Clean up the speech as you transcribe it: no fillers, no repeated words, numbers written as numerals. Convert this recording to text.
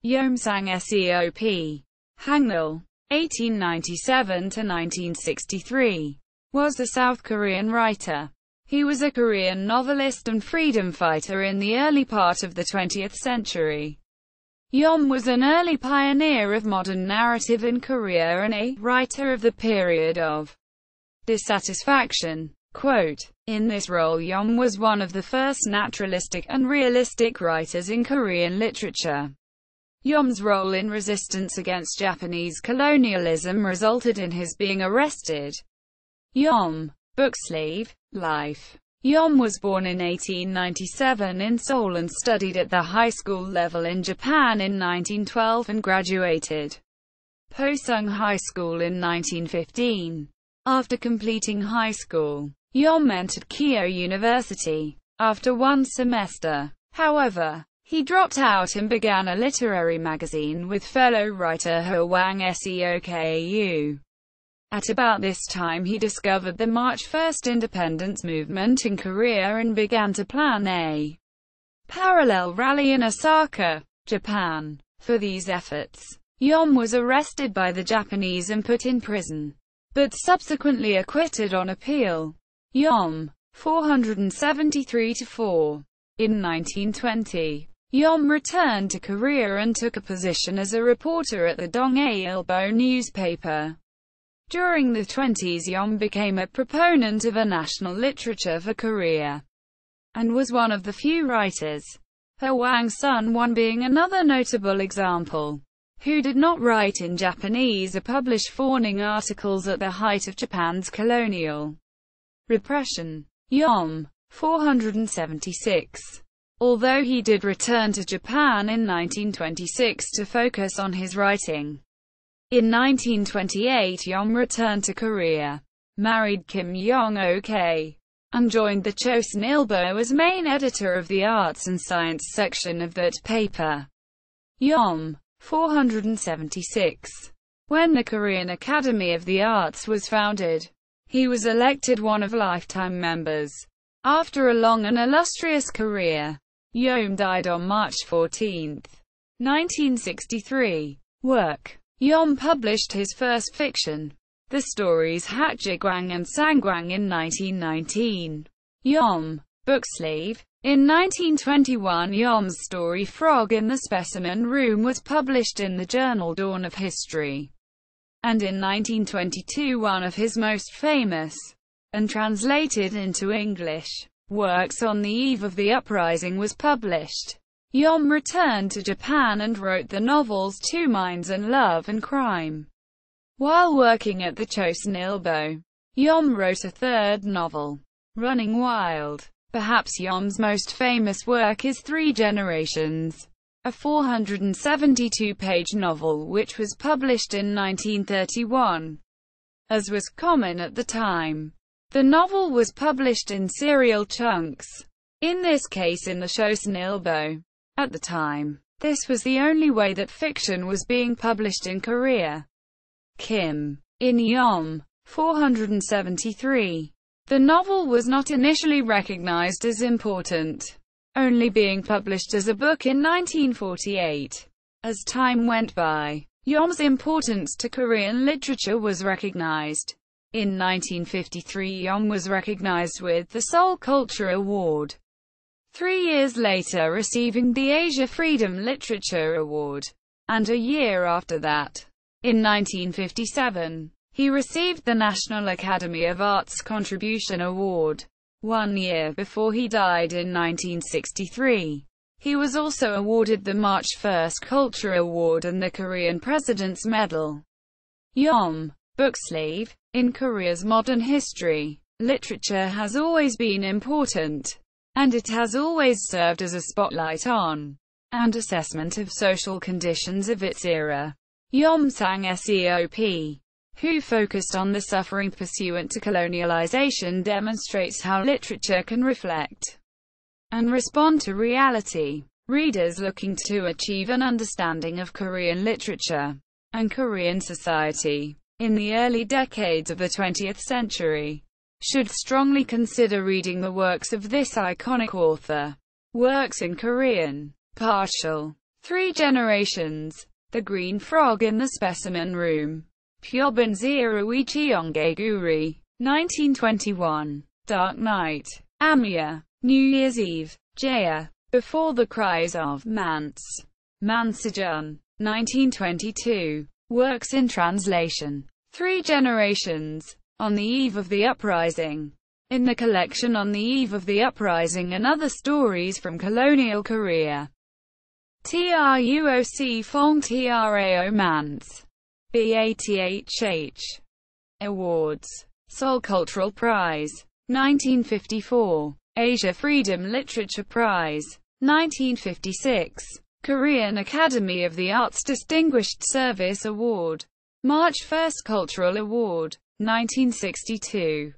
Yeom Sang-seop, Hangul, 1897–1963, was a South Korean writer. He was a Korean novelist and freedom fighter in the early part of the 20th century. Yeom was an early pioneer of modern narrative in Korea and a writer of the period of dissatisfaction. Quote, in this role Yeom was one of the first naturalistic and realistic writers in Korean literature. Yeom's role in resistance against Japanese colonialism resulted in his being arrested. Yeom, booksleeve, life. Yeom was born in 1897 in Seoul and studied at the high school level in Japan in 1912 and graduated Posung High School in 1915. After completing high school, Yeom entered Keio University. After one semester, however, he dropped out and began a literary magazine with fellow writer Hwang Seok. At about this time he discovered the March 1st independence movement in Korea and began to plan a parallel rally in Osaka, Japan. For these efforts, Yeom was arrested by the Japanese and put in prison, but subsequently acquitted on appeal. Yeom, 473–4. In 1920, Yeom returned to Korea and took a position as a reporter at the Donghae-ilbo newspaper. During the 1920s Yeom became a proponent of a national literature for Korea, and was one of the few writers, Hwang's son one being another notable example, who did not write in Japanese or publish fawning articles at the height of Japan's colonial repression. Yeom, 476. Although he did return to Japan in 1926 to focus on his writing. In 1928 Yeom returned to Korea, married Kim Yong-ok, and joined the Chosun-ilbo as main editor of the arts and science section of that paper. Yeom, 476. When the Korean Academy of the Arts was founded, he was elected one of lifetime members. After a long and illustrious career, Yeom died on March 14, 1963. Work. Yeom published his first fiction, the stories Hatjigwang and Sangwang in 1919. Yeom, booksleeve. In 1921 Yeom's story Frog in the Specimen Room was published in the journal Dawn of History. And in 1922 one of his most famous, and translated into English, works On the Eve of the Uprising was published. Yeom returned to Japan and wrote the novels Two Minds and Love and Crime. While working at the Chosun-ilbo, Yeom wrote a third novel, Running Wild. Perhaps Yeom's most famous work is Three Generations, a 472-page novel which was published in 1931. As was common at the time, the novel was published in serial chunks, in this case in the Chosun-ilbo. At the time, this was the only way that fiction was being published in Korea. Kim. In Yeom, 473. The novel was not initially recognized as important, only being published as a book in 1948. As time went by, Yeom's importance to Korean literature was recognized. In 1953 Yeom was recognized with the Seoul Culture Award. 3 years later receiving the Asia Freedom Literature Award. And a year after that, in 1957, he received the National Academy of Arts Contribution Award. 1 year before he died in 1963, he was also awarded the March 1st Culture Award and the Korean President's Medal. Yeom, booksleeve. In Korea's modern history, literature has always been important, and it has always served as a spotlight on, and assessment of social conditions of its era. Yeom Sang-seop, who focused on the suffering pursuant to colonialization, demonstrates how literature can reflect and respond to reality. Readers looking to achieve an understanding of Korean literature and Korean society in the early decades of the 20th century should strongly consider reading the works of this iconic author. Works in Korean. Partial. Three Generations. The Green Frog in the Specimen Room. Pyobun Zirui Cheonggaeguri. 1921. Dark Night. Amia. New Year's Eve. Jaya. Before the Cries of Mance. Mansijun. 1922. Works in translation. Three Generations. On the Eve of the Uprising. In the collection On the Eve of the Uprising and Other Stories from Colonial Korea. Truoc Fong Trao Mance. BATHH. Awards. Seoul Cultural Prize. 1954. Asia Freedom Literature Prize. 1956. Korean Academy of the Arts Distinguished Service Award. March 1 Cultural Award. 1962.